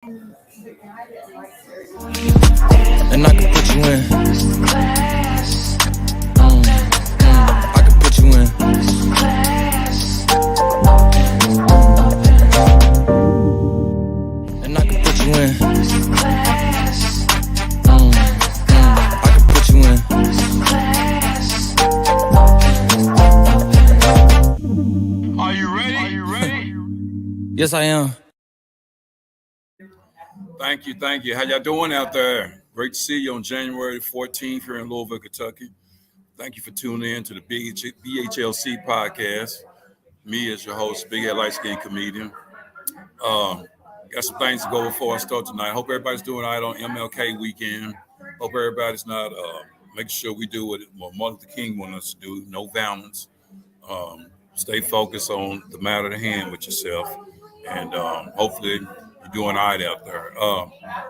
And I can put you in. I can put you in. And I can put you in. I can put you in. Are you ready? Are you ready? Yes, I am. Thank you. How y'all doing out there? Great to see you on January 14th here in Louisville, Kentucky. Thank you for tuning in to the BHLC podcast. Me as your host, Big Head Light Skin Comedian. Got some things to go before I start tonight. Hope everybody's doing all right on MLK weekend. Hope everybody's not making sure we do what Martin Luther King wanted us to do. No violence. Stay focused on the matter at hand with yourself. And hopefully you're doing all right out there.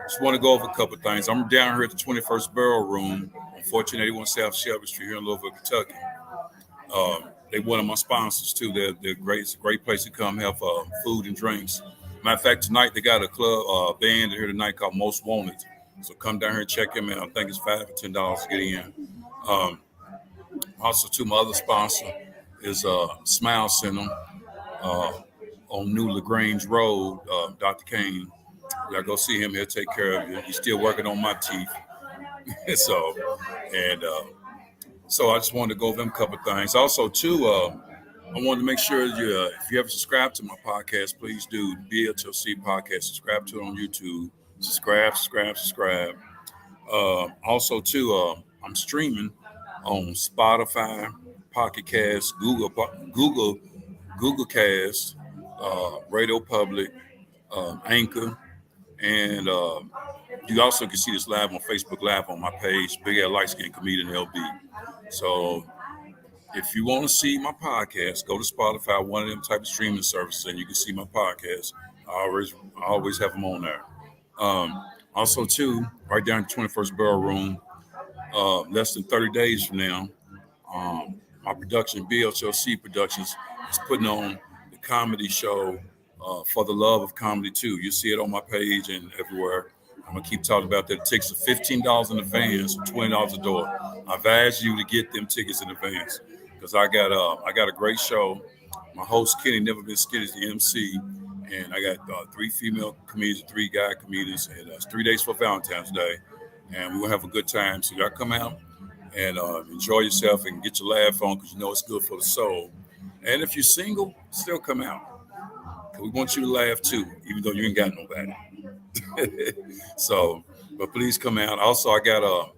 Just want to go over a couple of things. I'm down here at the 21st Borough Room on 1481 South Shelby Street here in Louisville, Kentucky. They're one of my sponsors too. They're great. It's a great place to come have food and drinks. Matter of fact, tonight they got a club band here tonight called Most Wanted. So come down here and check them out. I think it's $5 or $10 to get in. Also, too, my other sponsor is Smile Center on New LaGrange Road. Dr. Kane. Y'all go see him. He'll take care of you. He's still working on my teeth. So I just wanted to go over them a couple of things. Also, too, I wanted to make sure if you ever subscribe to my podcast, please do. The BHLC podcast. Subscribe to it on YouTube. Subscribe. Also, too, I'm streaming on Spotify, Pocket Cast, Google Cast, Radio Public, Anchor, and you also can see this live on Facebook Live on my page, Big Head Light Skin Comedian LB. So if you want to see my podcast, go to Spotify, one of them type of streaming services, and you can see my podcast. I always have them on there. Also, too, right down the 21st Borough Room, less than 30 days from now, my production, BHLC Productions, is putting on the comedy show For the Love of Comedy 2. You see it on my page and everywhere. I'm going to keep talking about that. Tickets are $15 in advance, $20 a door. I've asked you to get them tickets in advance because I got a great show. My host, Kenny, Never Been Skinny, is the MC. And I got 3 female comedians, 3 guy comedians. And it's 3 days for Valentine's Day. And we're going to have a good time. So y'all come out and enjoy yourself and get your laugh on because you know it's good for the soul. And if you're single, still come out. We want you to laugh too, even though you ain't got nobody. So, but please come out. Also, I got a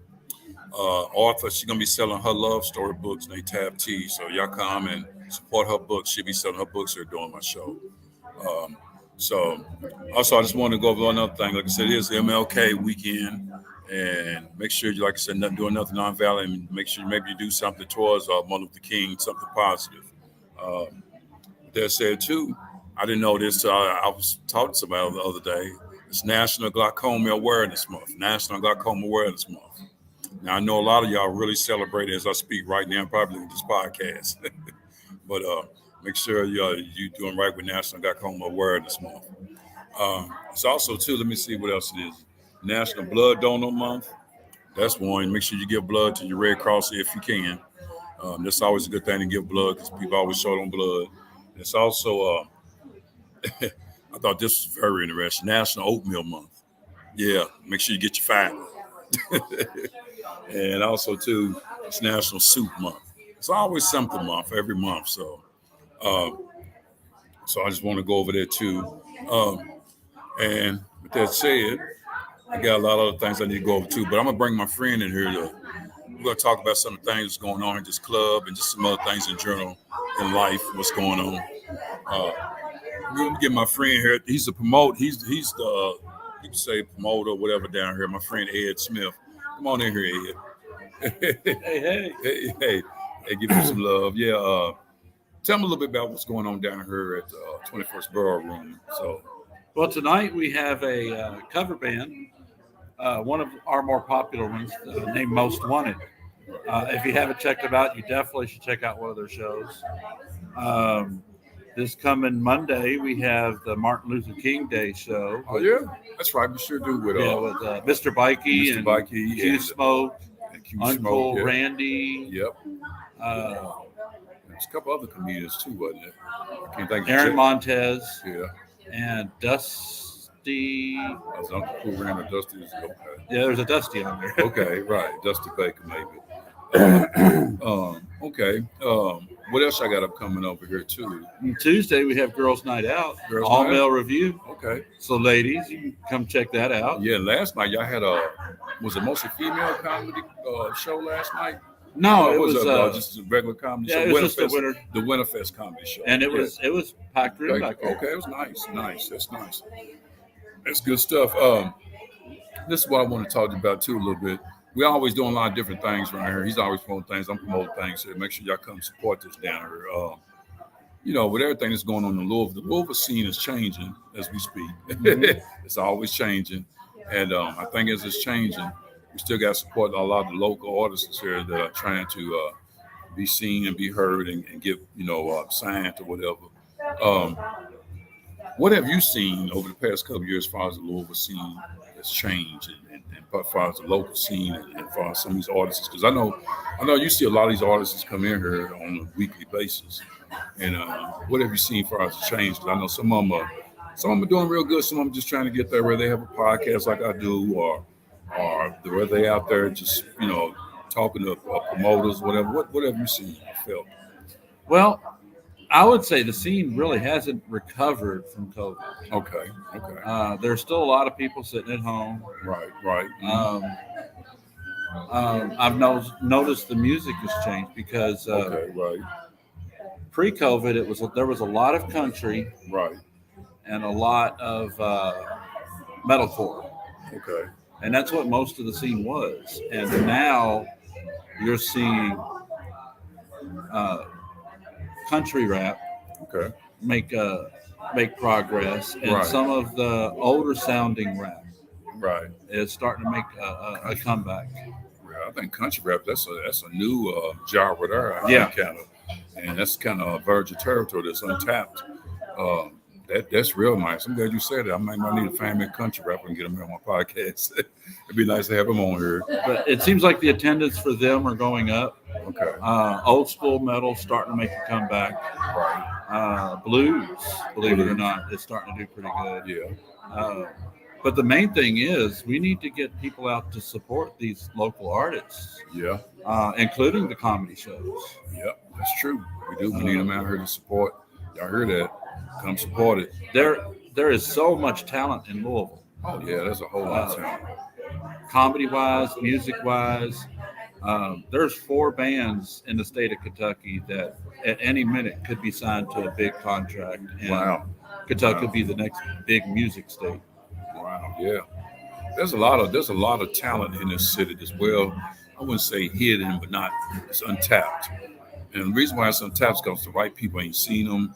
author. She's gonna be selling her love story books. They Tab T. So y'all come and support her books. She'll be selling her books here during my show. So also, I just want to go over another thing. Like I said, it is MLK weekend, and make sure you, like I said, not doing nothing nonviolent. And make sure maybe you do something towards Martin Luther King, something positive. That said, too, I didn't know this. I was talking to somebody the other day. It's National Glaucoma Awareness Month. National Glaucoma Awareness Month. Now, I know a lot of y'all really celebrate it as I speak right now, probably with this podcast. But make sure you're doing right with National Glaucoma Awareness Month. It's also, too, let me see what else it is. National Blood Donor Month. That's one. Make sure you give blood to your Red Cross if you can. That's always a good thing to give blood because people always short on blood. It's also, I thought this was very interesting, National Oatmeal Month. Yeah, make sure you get your fiber. And also, too, it's National Soup Month. It's always something month, every month. So I just want to go over there, too. And with that said, I got a lot of other things I need to go over, too. But I'm going to bring my friend in here. We're going to talk about some of the things that's going on in this club and just some other things in general in life, what's going on. I'm going to get my friend here. He's a promoter. He's the, you can say promoter or whatever down here. My friend Ed Smith. Come on in here, Ed. Hey, give him some love. Yeah. Tell me a little bit about what's going on down here at 21st Borough Room. Well, tonight we have a cover band, one of our more popular ones, named Most Wanted. If you haven't checked them out, you definitely should check out one of their shows. This coming Monday, we have the Martin Luther King Day show. Oh yeah, that's right. We sure do with Mr. Bikey Mr. and Bikey Q and Smoke, Q Uncle Smoke. Yeah. Randy. Yep. Uh, There's a couple other comedians too, wasn't it? I can't think. Aaron Montez. Yeah. And Dusty. Was Uncle Cool Ran or Dusty? Okay. Yeah, there's a Dusty on there. Okay, right. Dusty Baker, maybe. Okay. What else I got up coming over here too? And Tuesday we have Girls Night Out, all male review. Okay. So ladies, you can come check that out. Yeah, last night y'all had was it mostly female comedy show last night? No, it was just a regular comedy show. Yeah, it was just the Winterfest comedy show. And it was packed room back there. Okay, it was nice. That's nice. That's good stuff. This is what I want to talk about too a little bit. We're always doing a lot of different things around here. He's always promoting things. I'm promoting things. So make sure y'all come support this down here. With everything that's going on in Louisville, the Louisville scene is changing as we speak. Mm-hmm. It's always changing. And I think as it's changing, we still got to support a lot of the local artists here that are trying to be seen and be heard and get, signed or whatever. What have you seen over the past couple of years as far as the Louisville scene has changed and as far as the local scene and as far as some of these artists? Because I know you see a lot of these artists come in here on a weekly basis. And what have you seen as far as the change? Because I know some of them are doing real good. Some of them just trying to get there where they have a podcast like I do, or where they out there just talking to promoters, whatever. What have you seen or felt? Well, I would say the scene really hasn't recovered from COVID. Okay. There's still a lot of people sitting at home. Right. I've noticed the music has changed because pre-COVID there was a lot of country, right, and a lot of metalcore. Okay. And that's what most of the scene was. And now you're seeing country rap make progress, and some of the older sounding rap is starting to make a comeback. Yeah, I think country rap that's a new genre there. Kind of, and that's kind of a virgin territory that's untapped. That's real nice. I'm glad you said that. I might need to find me a country rapper and get him on my podcast. It'd be nice to have him on here. But it seems like the attendance for them are going up. Okay. Old school metal starting to make a comeback. Right. Blues, believe it or not, is starting to do pretty good. Yeah. But the main thing is we need to get people out to support these local artists. Yeah. Including the comedy shows. Yep, that's true. We do. We need them out here to support. Y'all hear that? Come support it. There is so much talent in Louisville. Oh yeah, there's a whole lot of talent. Comedy-wise, music-wise, there's 4 bands in the state of Kentucky that at any minute could be signed to a big contract. And Kentucky could be the next big music state. Wow, yeah. There's a lot of talent in this city as well. I wouldn't say hidden, but it's untapped. And the reason why it's untapped is because the right people ain't seen them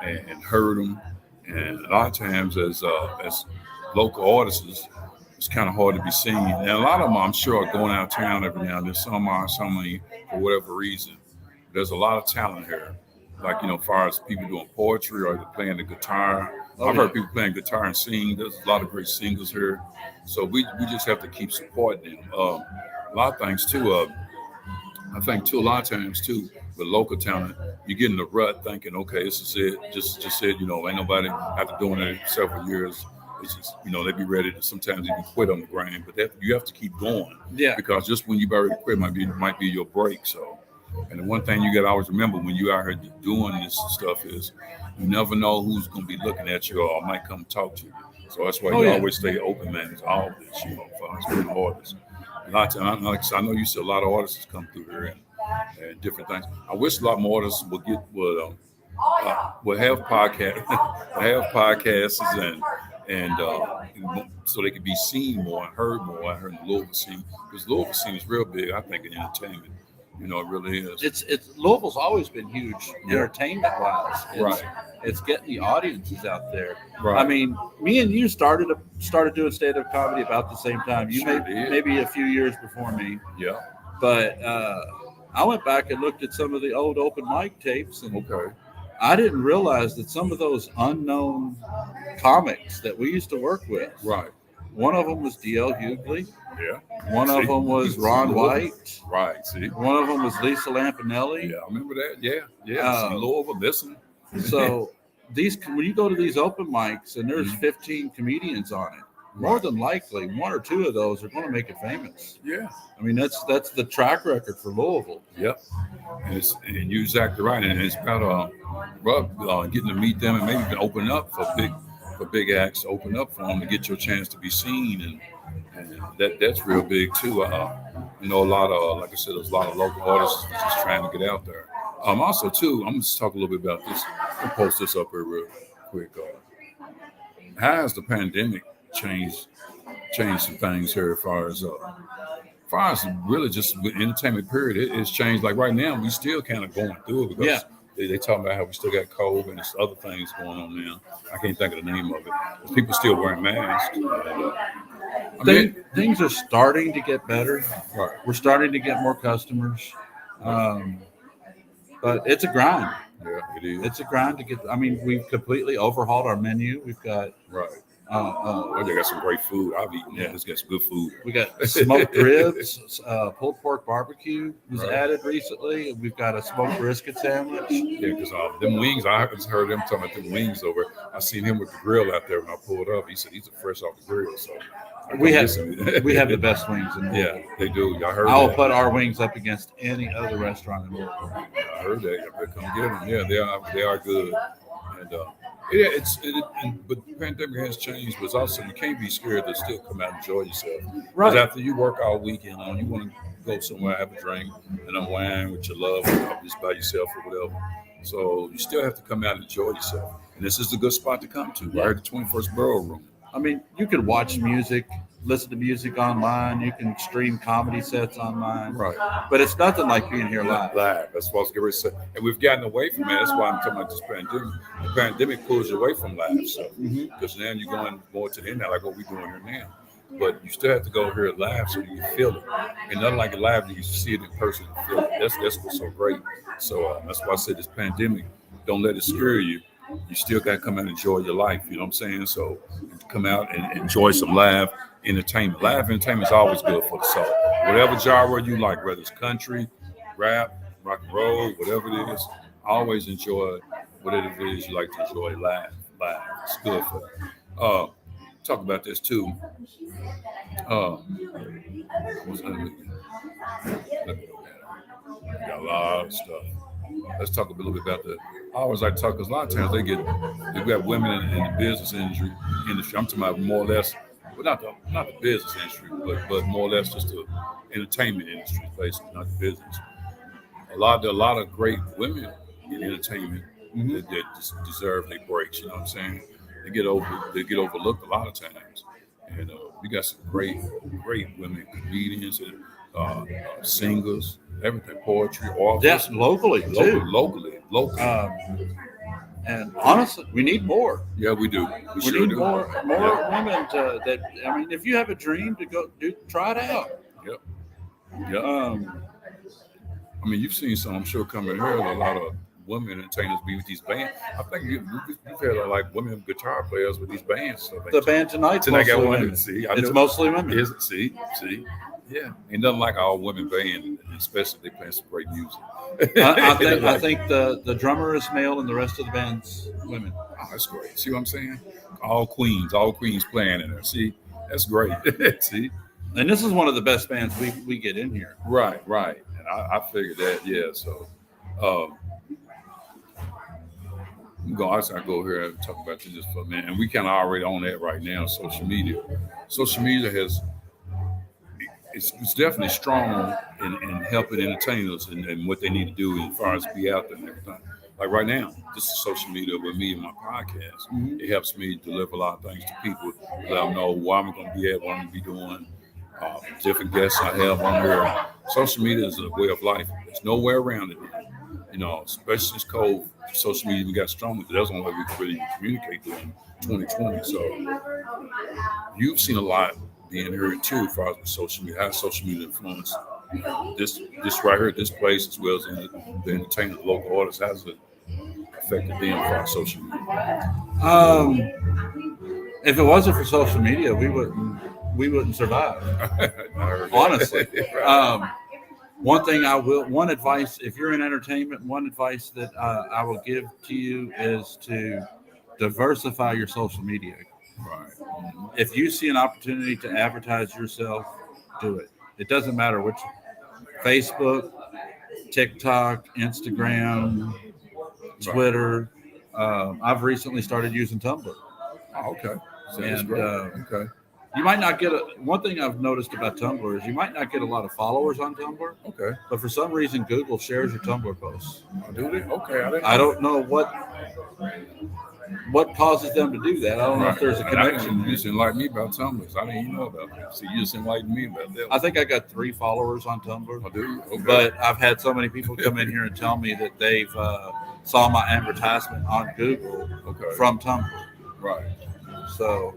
and heard them. And a lot of times as local artists, it's kind of hard to be seen. And a lot of them, I'm sure, are going out of town every now and then. Some are, some ain't, for whatever reason. There's a lot of talent here. Like, as far as people doing poetry or playing the guitar. I've heard people playing guitar and sing. There's a lot of great singers here. So we just have to keep supporting them. A lot of things, too. I think, too, a lot of times, too, with local talent, you get in the rut thinking, okay, this is it. Just said, ain't nobody, after doing it several years, it's just, they be ready to sometimes even quit on the grind. But you have to keep going. Yeah. Because just when you about ready to quit might be your break. So, and the one thing you got to always remember when you out here doing this stuff is you never know who's going to be looking at you or might come talk to you. So that's why you always stay open, man. It's all this, for us being artists. A lot of times, I know you see a lot of artists come through here and different things. I wish a lot more artists would have podcasts and so they could be seen more and heard more. I heard in the Louisville scene, because Louisville scene is real big, I think, in entertainment. It really is. It's Louisville's always been huge entertainment wise. Right. It's getting the audiences out there. Right. I mean, me and you started doing stand-up comedy about the same time. You maybe a few years before me. Yeah. But I went back and looked at some of the old open mic tapes, and I didn't realize that some of those unknown comics that we used to work with. Right. One of them was D.L. Hughley. Yeah. One of them was Ron White. Right. See. One of them was Lisa Lampanelli. Yeah, I remember that. Yeah. Yeah. See Louisville, listen. So when you go to these open mics and there's 15 comedians on it, more than likely one or two of those are going to make it famous. Yeah. I mean, that's the track record for Louisville. Yep. And you're exactly right. And it's about getting to meet them and maybe even open up for big acts, open up for them to get your chance to be seen, and that's real big too. A lot of, like I said, there's a lot of local artists just trying to get out there. Also too, I'm just talk a little bit about this. I'll post this up here real quick. How has the pandemic changed some things here as far as really just with entertainment period? It's changed. Like right now, we still kind of going through it because they talk about how we still got COVID and there's other things going on now. I can't think of the name of it. But people still wearing masks. Things are starting to get better. Right. We're starting to get more customers. But it's a grind. Yeah, it is. It's a grind to get. I mean, we've completely overhauled our menu. We've got they got some great food. I've eaten that. It's got some good food. We got smoked ribs, pulled pork barbecue was added recently. We've got a smoked brisket sandwich. Yeah, because them wings, I just heard them talking about them wings over. I seen him with the grill out there when I pulled up. He said these are fresh off the grill. So we have the best wings in Louisville. Yeah, they do. I heard. I'll put our wings up against any other restaurant in Louisville. I heard that. You better come get them. Yeah, they are good. And but the pandemic has changed, but also you can't be scared to still come out and enjoy yourself. Right. Because after you work all weekend long, you want to go somewhere, have a drink, and unwind with your loved one, just by yourself or whatever. So you still have to come out and enjoy yourself. And this is a good spot to come to, right? The 21st Borough Room. I mean, you can watch music, listen to music online. You can stream comedy sets online. Right. But it's nothing like being here live. That's what I was getting ready to say. And we've gotten away from that. That's why I'm talking about this pandemic. The pandemic pulls you away from live. So, because now you're going more to the internet, like what we're doing here now. But you still have to go here live so you can feel it. And nothing like it live, you can see it in person and feel it. That's what's so great. So that's why I said this pandemic, don't let it scare you. You still got to come out and enjoy your life. You know what I'm saying? So come out and enjoy some live entertainment. Live entertainment is always good for the soul. Whatever genre you like, whether it's country, rap, rock and roll, whatever it is, always enjoy whatever it is you like to enjoy live. It's good for you. Talk about this too. Got a lot of stuff. Let's talk a little bit about the. I always like to talk because a lot of times we have women in the business industry. I'm talking about more or less, but not the business industry, but more or less just the entertainment industry, basically, not the business. There are a lot of great women in entertainment that just deserve their breaks. You know what I'm saying? They get overlooked a lot of times, and we got some great women comedians and singers, everything, poetry, authors. Yes, locally too. Locally. And honestly, we need more. Yeah, we do. We sure need do. more women that. I mean, if you have a dream to go try it out. Yep. I mean, you've seen some, I'm sure, coming here. A lot of women entertainers be with these bands. I think you've had like women guitar players with these bands. So the band tonight's mostly mostly women. women. See, it's mostly women. Is it? See. Yeah, ain't nothing like all women band, especially if they playing some great music. I think the drummer is male and the rest of the band's women. Oh, that's great. See what I'm saying? All queens playing in there. See, that's great. See, and this is one of the best bands we get in here. Right. And I figured that. Yeah. So, I go here and talk about this just for a minute, and we kind of already on that right now. Social media has. It's definitely strong in helping entertainers and what they need to do as far as be out there and everything. Like right now, this is social media with me and my podcast. It helps me deliver a lot of things to people, let them know where I'm going to be at, what I'm going to be doing, different guests I have on here. Social media is a way of life. There's no way around it. You know, especially since COVID, social media got stronger. That's the only way we can really communicate in 2020. So you've seen a lot being here too, as far as social media, how social media influence this right here, this place, as well as the entertainment, local artists. How's it affected them for social media? If it wasn't for social media, we wouldn't survive. Honestly, one advice, if you're in entertainment, one advice that I will give to you is to diversify your social media. Right. If you see an opportunity to advertise yourself, do it. It doesn't matter which, Facebook, TikTok, Instagram, Twitter. I've recently started using Tumblr. Oh, okay. So And okay. you might not get one thing I've noticed about Tumblr is you might not get a lot of followers on Tumblr. Okay. But for some reason, Google shares your Tumblr posts. Oh, do they? Okay. I don't know what causes them to do that. I don't know if there's a connection. You just enlightened me about Tumblr. I didn't even know about that. So you just enlightened me about that. I think I got 3 followers on Tumblr. Oh, do you? Okay. But I've had so many people come in here and tell me that they've saw my advertisement on Google from Tumblr. Right. So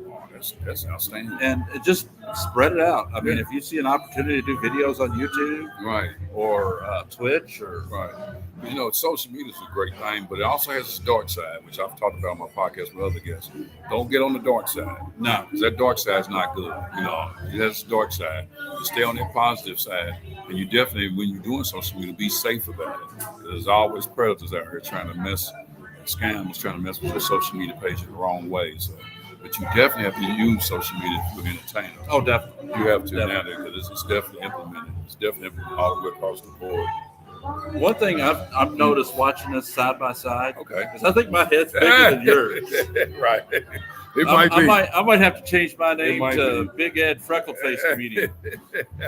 that's outstanding. And it just spread it out. I mean, if you see an opportunity to do videos on YouTube, right, or Twitch, or right, you know, social media is a great thing, but it also has its dark side, which I've talked about on my podcast with other guests. Don't get on the dark side. No, because that dark side is not good. You know, it has the dark side. You stay on that positive side, and you definitely, when you're doing social media, be safe about it. There's always predators out here trying to scams trying to mess with your social media page in the wrong way. So. But you definitely have to use social media for entertainment. Oh, definitely. You have to now because it's definitely implemented. It's definitely implemented all the way across the board. One thing I've noticed watching this side by side, because I think my head's bigger than yours. Right. It might be. I might have to change my name to Big Ed Freckleface Comedian.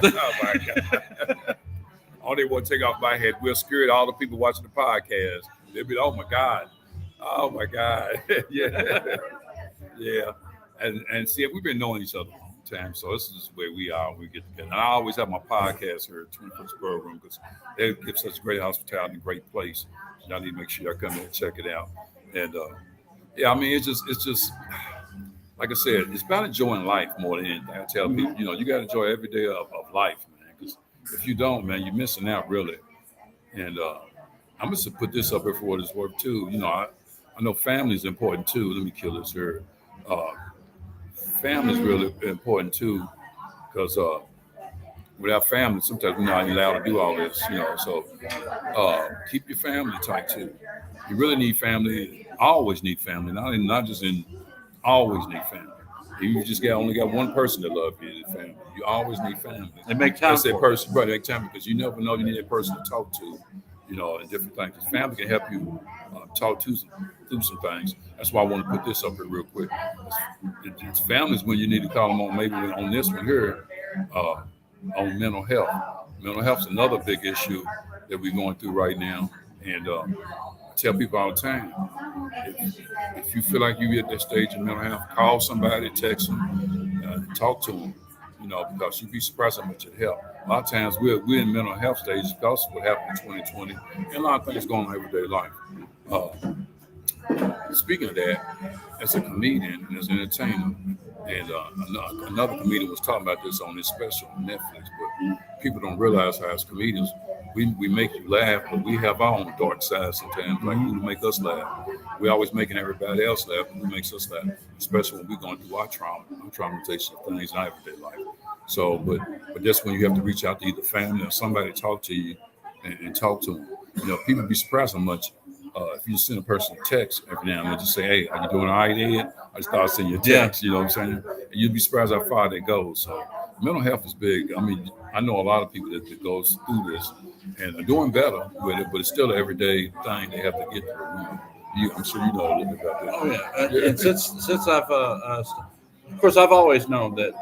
Oh my God. All they want to take off my head, we'll scare all the people watching the podcast. They'll be, oh my God. Yeah. Yeah, and see, we've been knowing each other a long time, so this is the way we are. We get together. And I always have my podcast here at 21st Program because they give such great hospitality and great place. So I need to make sure y'all come in and check it out. And yeah, I mean, it's just like I said, it's about enjoying life more than anything. I tell people, you know, you got to enjoy every day of life, man. Because if you don't, man, you're missing out really. And I'm just to put this up here for what it's worth too. You know, I know family is important too. Let me kill this here. Family is really important too, because without family, sometimes we're not allowed to do all this, you know. So keep your family tight too. You really need family. Always need family. Not just in. Always need family. You just only got one person to love you, the family. You always need family. And make time. That's that person, brother. Make time because you never know you need that person to talk to, you know, and different things. Because family can help you talk through some things. That's why I want to put this up here real quick. It's families when you need to call them on, maybe on this one here, on mental health. Mental health is another big issue that we're going through right now. And I tell people all the time, if you feel like you're at that stage of mental health, call somebody, text them, talk to them, you know, because you'd be surprised how much it helps. A lot of times we're in mental health stages because of what happened in 2020, and a lot of things going on in everyday life. Speaking of that, as a comedian and as an entertainer, and another comedian was talking about this on his special on Netflix, but people don't realize how as comedians, we make you laugh, but we have our own dark side sometimes, like who make us laugh. We're always making everybody else laugh, but who makes us laugh, especially when we're going through our traumatization of things in our everyday life. So, but that's when you have to reach out to either family or somebody to talk to you and talk to them. You know, people be surprised how much if you send a person a text every now and then, just say, hey, are you doing all right, Ed? I just thought I'd send you a text, you know what I'm saying? And you'd be surprised how far that goes. So mental health is big. I mean, I know a lot of people that goes through this and are doing better with it, but it's still an everyday thing they have to get through. I'm sure you know a little bit about that. Oh, yeah. And since I've, of course, I've always known that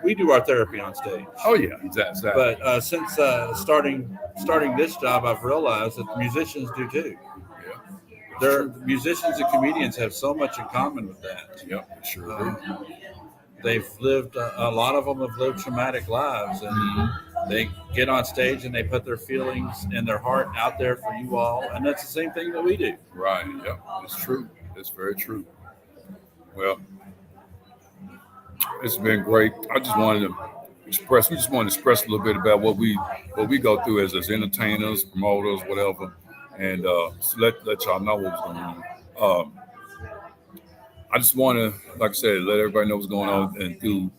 we do our therapy on stage. Oh, yeah, exactly. But since starting this job, I've realized that musicians do too. Musicians and comedians have so much in common with that. Yep, sure. They've lived, a lot of them have lived traumatic lives, and they get on stage and they put their feelings and their heart out there for you all, and that's the same thing that we do. Right. Yep. It's true. It's very true. Well, it's been great. We just wanted to express a little bit about what we go through as entertainers, promoters, whatever. and so let y'all know what's going on. I just want to, like I said, let everybody know what's going on. And through,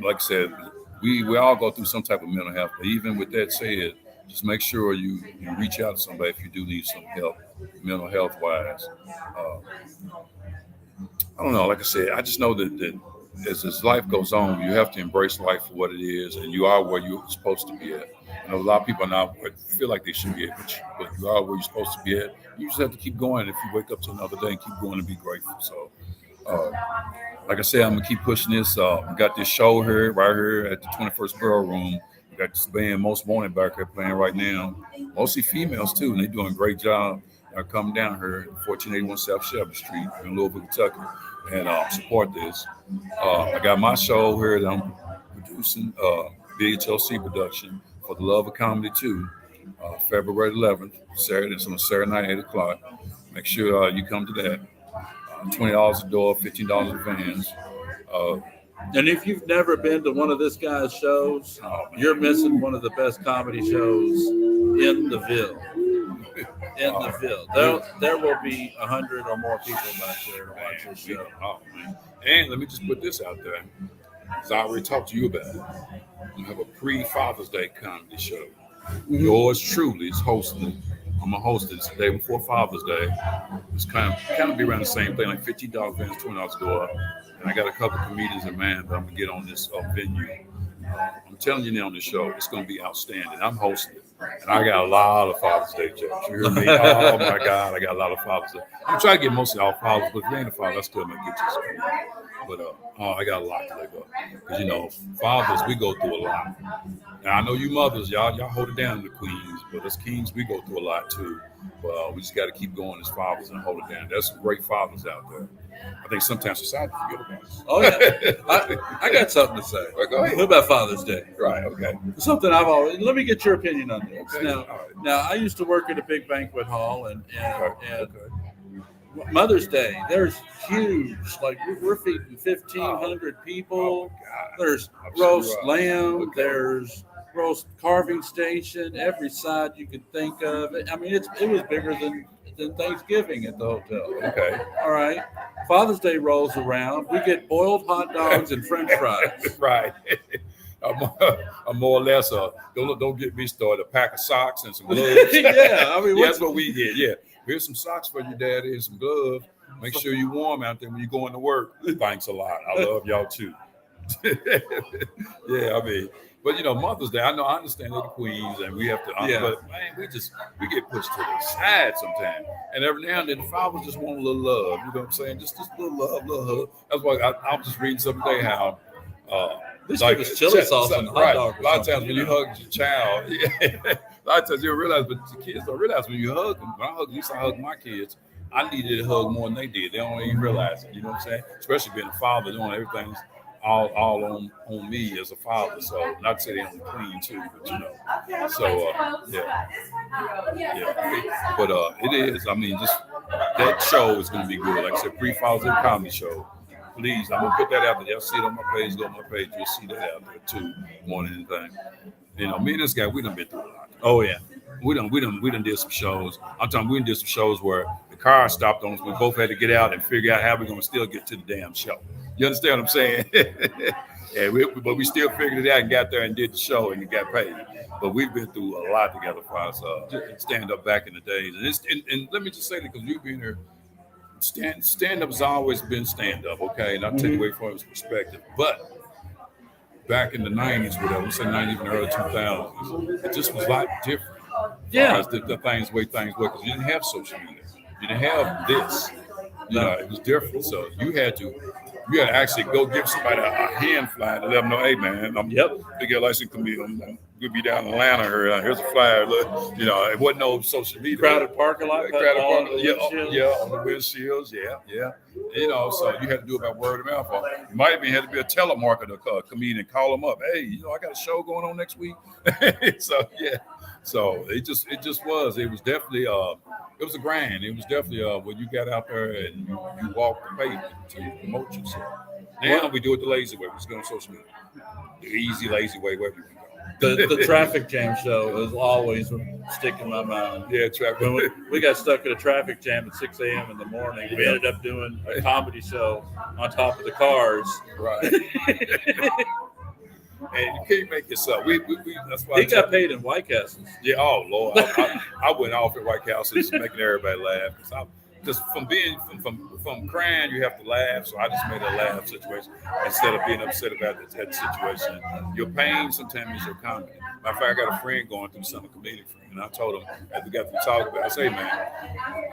like I said, we all go through some type of mental health. But even with that said, just make sure you reach out to somebody if you do need some help, mental health wise. Uh, I don't know. Like I said, I just know that as life goes on, you have to embrace life for what it is, and you are where you're supposed to be at. I know a lot of people now feel like they should be at, but you are where you're supposed to be at. You just have to keep going. If you wake up to another day and keep going and be grateful. So, uh, like I said, I'm gonna keep pushing this. We got this show here, right here at the 21st Borough Room. We got this band, Most Wanted, back here playing right now. Mostly females too, and they're doing a great job. Come down here, 1481 South Shelby Street in Louisville, Kentucky, and support this. I got my show here that I'm producing, BHLC production for the Love of Comedy 2, February 11th, Saturday. It's on Saturday night, 8 o'clock. Make sure you come to that. $20 a door, $15 advance. And if you've never been to one of this guy's shows, you're missing one of the best comedy shows in the Ville. In the Ville. There will be 100 or more people back there to watch this show. And let me just put this out there, because I already talked to you about it. We have a pre-Father's Day comedy show. Yours truly is hosting. I'm gonna host it the day before Father's Day. It's kind of be around the same thing, like $15 advance, $20 a door. And I got a couple comedians in mind that I'm gonna get on this venue. I'm telling you now on the show, it's gonna be outstanding. I'm hosting it, and I got a lot of Father's Day jokes. You hear me? Oh my God, I got a lot of Father's Day. I'm trying to get most of y'all fathers, but if you ain't a father, I still might get you some. But I got a lot to let go, because fathers, we go through a lot. Now I know you mothers, y'all hold it down, the queens, but as kings, we go through a lot too. But we just got to keep going as fathers and hold it down. There's some great fathers out there. I think sometimes society forget about us. Oh yeah, I got something to say. Right, go ahead. What about Father's Day? Right. Okay. Something I've always. Let me get your opinion on this. Okay. Now I used to work at a big banquet hall, and Mother's Day, there's huge. Like we're feeding 1,500 people. There's roast lamb. There's roast carving station. Every side you could think of. I mean, it was bigger than Thanksgiving at the hotel. Okay. All right. Father's Day rolls around. We get boiled hot dogs and French fries. Right. I'm more or less don't get me started. A pack of socks and some gloves. Yeah, I mean, that's what we get. Yeah. Here's some socks for you, Daddy, and some gloves. Make sure you're warm out there when you're going to work. Thanks a lot. I love y'all too. Yeah, I mean, but Mother's Day, I understand they're the queens and we have to, but man, we get pushed to the side sometimes. And every now and then the fathers just want a little love. You know what I'm saying? Just a little love, little hug. That's why I was just reading something today how this like chili sauce and hot dog. A lot of times when you hug your child, a lot of times you don't realize, but the kids don't realize when you hug them. When I hug my kids, I needed a hug more than they did. They don't even realize it. You know what I'm saying? Especially being a father, doing everything all on me as a father. So not to say they're on the clean too, but So But it is. I mean, just that show is gonna be good. Like I said, pre-Father's Day comedy show. Please, I'm gonna put that out there. Y'all see it on my page. Go on my page. You'll see that out there too, more than anything. Me and this guy, we done been through a lot. Oh yeah, we done did some shows. I'm talking, we done did some shows where the car stopped on us. We both had to get out and figure out how we're gonna still get to the damn show. You understand what I'm saying? But we still figured it out and got there and did the show and got paid. But we've been through a lot together for us. Stand up back in the days, and let me just say that because you've been here. Stand up has always been stand up, okay? Not take away from his perspective, but back in the 90s, whatever, we say 90s and early 2000s, it just was a lot different. Yeah, the way things were, because you didn't have social media, you didn't have this. It was different. So you had to actually go give somebody a hand flyer to let them know, hey man, I'm big license comedian. We'll be down in Atlanta here. Here's a flyer. Look, it wasn't no social media. Crowded parking lot. On the windshields. Yeah. So you had to do it by word of mouth. You might even had to be a telemarketer, comedian, call them up. Hey, I got a show going on next week. So yeah. So it just was. It was definitely it was a grind. It was definitely when you got out there and you walked the pavement to promote yourself. Now we do it the lazy way. We just go on social media. The easy, lazy way, wherever you can go. The traffic jam show is always sticking in my mind. Yeah, traffic. When we got stuck in a traffic jam at 6 a.m. in the morning, we ended up doing a comedy show on top of the cars. Right. And you can't make this up. We that's why He got paid in White Castles. Yeah. Oh Lord, I went off at White Castles making everybody laugh because from crying you have to laugh. So I just made a laugh situation instead of being upset about that situation. Your pain sometimes is your comedy. Matter of fact, I got a friend going through something, a comedic friend, and I told him as we got to talk about it, I say, man,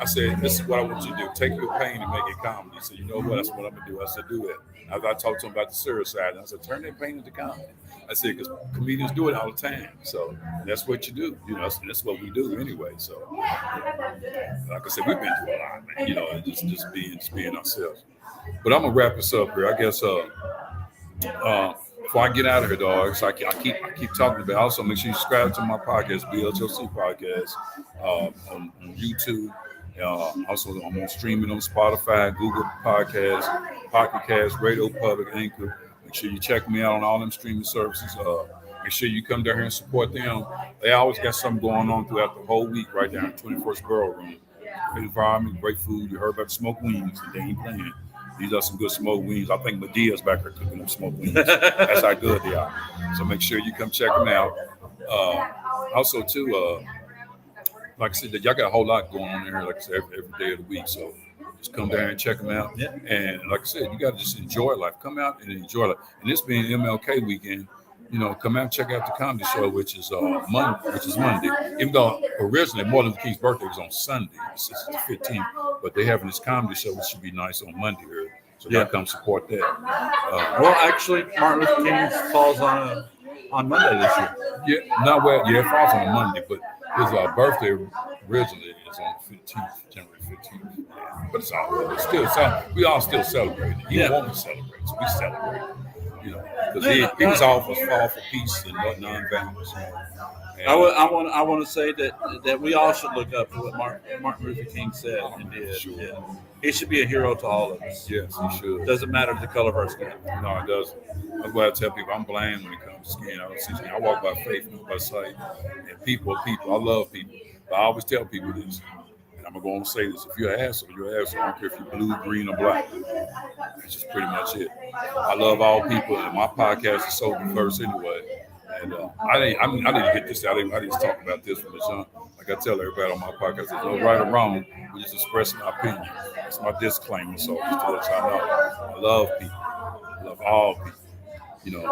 I said, this is what I want you to do. Take your pain and make it comedy. He said, you know what? That's what I'm gonna do. I said, do it. I talked to him about the suicide, and I said, turn that pain into comedy. I said, because comedians do it all the time. So that's what you do. You know, that's what we do anyway. So, like I said, we've been through a lot, man. You know, just being ourselves. But I'm gonna wrap this up here. I guess before I get out of here, dogs, I keep talking about. Also, make sure you subscribe to my podcast, BHLC podcast, on YouTube. Also, I'm on streaming on Spotify, Google Podcasts, Pocket Cast, Radio Public, Anchor. Make sure you check me out on all them streaming services. Make sure you come down here and support them. They always got something going on throughout the whole week right down in 21st Borough Room. Great environment, great food. You heard about the smoked wings, and they ain't playing. These are some good smoked wings. I think Medea's back there cooking them smoked wings. That's how good they are. So make sure you come check them out. Also, too, like I said, y'all got a whole lot going on in here, like I said, every day of the week. So just come down and check them out. Yeah. And like I said, you got to just enjoy life. Come out and enjoy life. And this being MLK weekend, you know, come out and check out the comedy show, which is Monday. Even though originally Martin Luther King's birthday was on Sunday, it's the 15th, but they having this comedy show, which should be nice on Monday here. So y'all come support that. Well, actually, Martin Luther King falls on Monday this year. Yeah, it falls on Monday, but his birthday originally is on the 15th, January 15th. Yeah. But it's all good. We all still celebrate. He won't celebrate, so we celebrate. You know, because he was all for peace and non-violence. I want to say that we all should look up to what Martin Luther King said and did. Sure. Yeah. He should be a hero to all of us. Yes, he should. Doesn't matter the color of our skin. No, it doesn't. That's why I tell people I'm blind when it comes to skin. I walk by faith, not by sight. And people. I love people. But I always tell people this. And I'm going to go on and say this. If you're an asshole, you're an asshole. I don't care if you're blue, green, or black. That's just pretty much it. I love all people. And my podcast is so diverse anyway. And I need to get this out. I need to talk about this from the jump. Like I tell everybody on my podcast, there's no right or wrong. We're just expressing our opinion. That's my disclaimer. So just to let y'all know, I love people. I love all people. You know,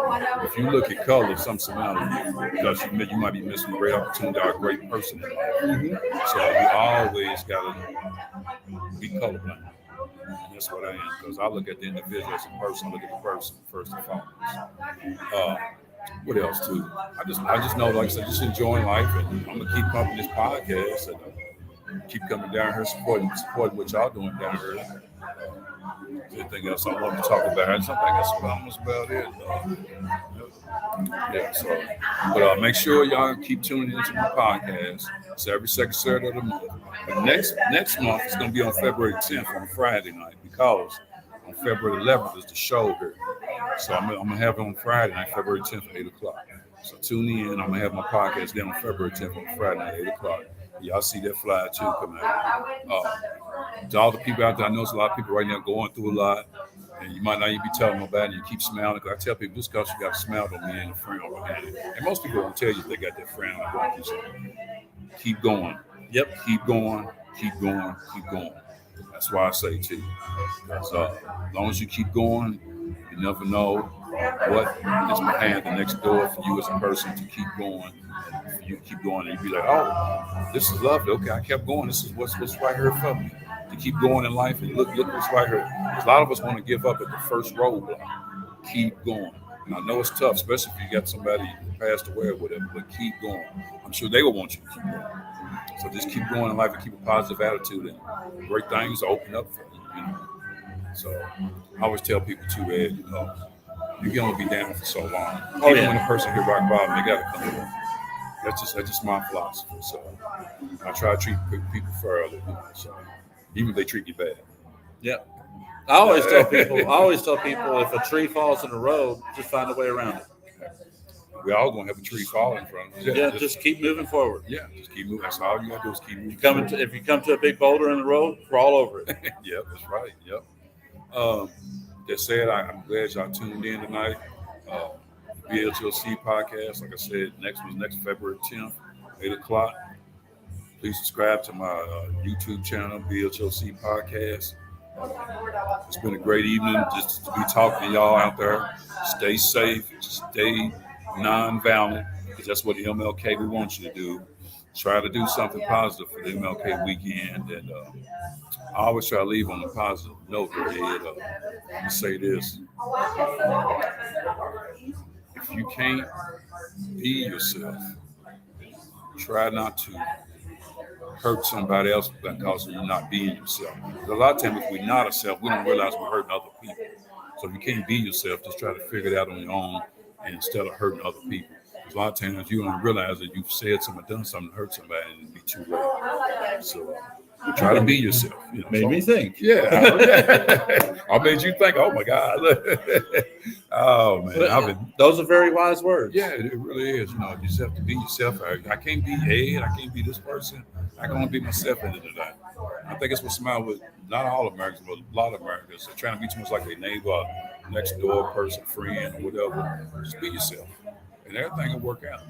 if you look at color, something similar, because you might be missing a great opportunity or a great person in life. Mm-hmm. So you always got to be colorblind. And that's what I am, because I look at the individual as a person. I look at the person first and foremost. What else too? I just know, like I said, just enjoying life, and I'm gonna keep pumping this podcast and keep coming down here supporting what y'all doing down here. Anything else I want to talk about? I think that's almost about it. But make sure y'all keep tuning into my podcast. It's every second Saturday of the month. But next month it's gonna be on February 10th on Friday night, because on February 11th is the show here. So I'm gonna have it on Friday night, February 10th at 8:00. So tune in. I'm gonna have my podcast then on February 10th on Friday night at 8:00. Y'all see that flyer too coming out. To all the people out there, I know there's a lot of people right now going through a lot, and you might not even be telling them about it. And you keep smiling. Cause I tell people, just because you got a smile don't mean a frown behind it. And most people won't tell you if they got that frown. Keep going. Yep. Keep going. Keep going. Keep going. That's why I say too. Because as long as you keep going, you never know what is behind the next door for you as a person to keep going. And you keep going, and you be like, oh, this is lovely. Okay, I kept going. This is what's right here for me. To keep going in life, and look what's right here. A lot of us want to give up at the first roadblock. Keep going. And I know it's tough, especially if you got somebody who passed away or whatever, but keep going. I'm sure they will want you to keep going. So just keep going in life and keep a positive attitude, and great things will open up for you, you know. So I always tell people too, Ed, you know, you can only be down for so long. Even when a person hit rock bottom, they gotta come up. That's just my philosophy. So I try to treat people fairly, you know, so even if they treat you bad. Yep. I always tell people if a tree falls in the road, just find a way around it. We all gonna have a tree fall in front of us. Yeah, just keep moving forward. Yeah, just keep moving. That's all you gotta do is keep moving. If you come to a big boulder in the road, crawl over it. Yep, that's right. Yep. That said, I'm glad y'all tuned in tonight. BHLC podcast. Like I said, next February 10th, 8:00. Please subscribe to my YouTube channel, BHLC podcast. It's been a great evening just to be talking to y'all out there. Stay safe, stay non-violent, because that's what the MLK we want you to do. Try to do something positive for the MLK weekend, and I always try to leave on a positive note. Let me say this: if you can't be yourself, try not to hurt somebody else because you're not being yourself. Because a lot of times, if we're not ourselves, we don't realize we're hurting other people. So if you can't be yourself, just try to figure it out on your own, and instead of hurting other people. Because a lot of times you don't realize that you've said something, done something to hurt somebody, and it'd be too late. So try to be yourself. Made me think. Yeah. I made you think, oh my God. Oh man. Those are very wise words. Yeah, it really is. You just have to be yourself. I can't be Ed, I can't be this person. I can only be myself at the end of the day. I think it's what's the matter with not all Americans, but a lot of Americans. They're trying to be too much like their neighbor, next door person, friend, or whatever. Just be yourself. And everything will work out.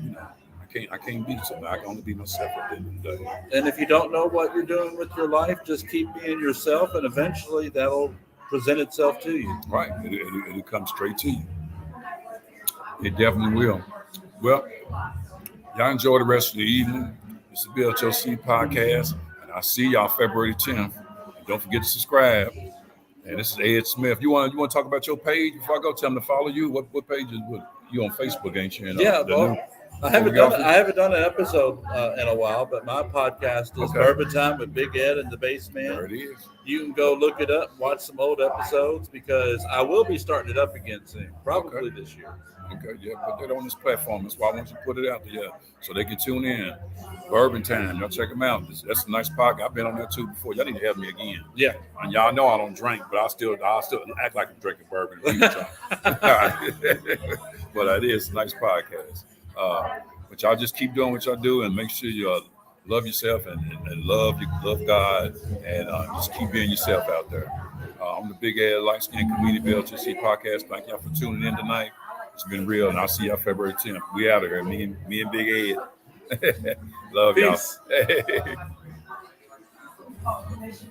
I can't be something. I can only be myself at the end of the day. And if you don't know what you're doing with your life, just keep being yourself, and eventually that'll present itself to you. Right. It'll come straight to you. It definitely will. Well, y'all enjoy the rest of the evening. This is BHLC podcast, and I'll see y'all February 10th. And don't forget to subscribe. And this is Ed Smith. You want to talk about your page before I go? Tell them to follow you. What page is you on Facebook? Ain't you? I haven't done an episode in a while, but my podcast is Bourbon Time with Big Ed and the Bass Man. There it is. You can go look it up, watch some old episodes, because I will be starting it up again soon, probably this year. Okay, yeah, put that on this platform. That's why I want you to put it out there, so they can tune in. Bourbon Time, y'all check them out. That's a nice podcast. I've been on there too before. Y'all need to have me again. Yeah, and y'all know I don't drink, but I still act like I'm drinking bourbon. But it is a nice podcast. But y'all just keep doing what y'all do, and make sure you love yourself and love God, and just keep being yourself out there. I'm the Big Ed Light Skin Comedian BHLC podcast. Thank y'all for tuning in tonight. It's been real, and I'll see y'all February 10th. We out of here, me and Big Ed. Love y'all.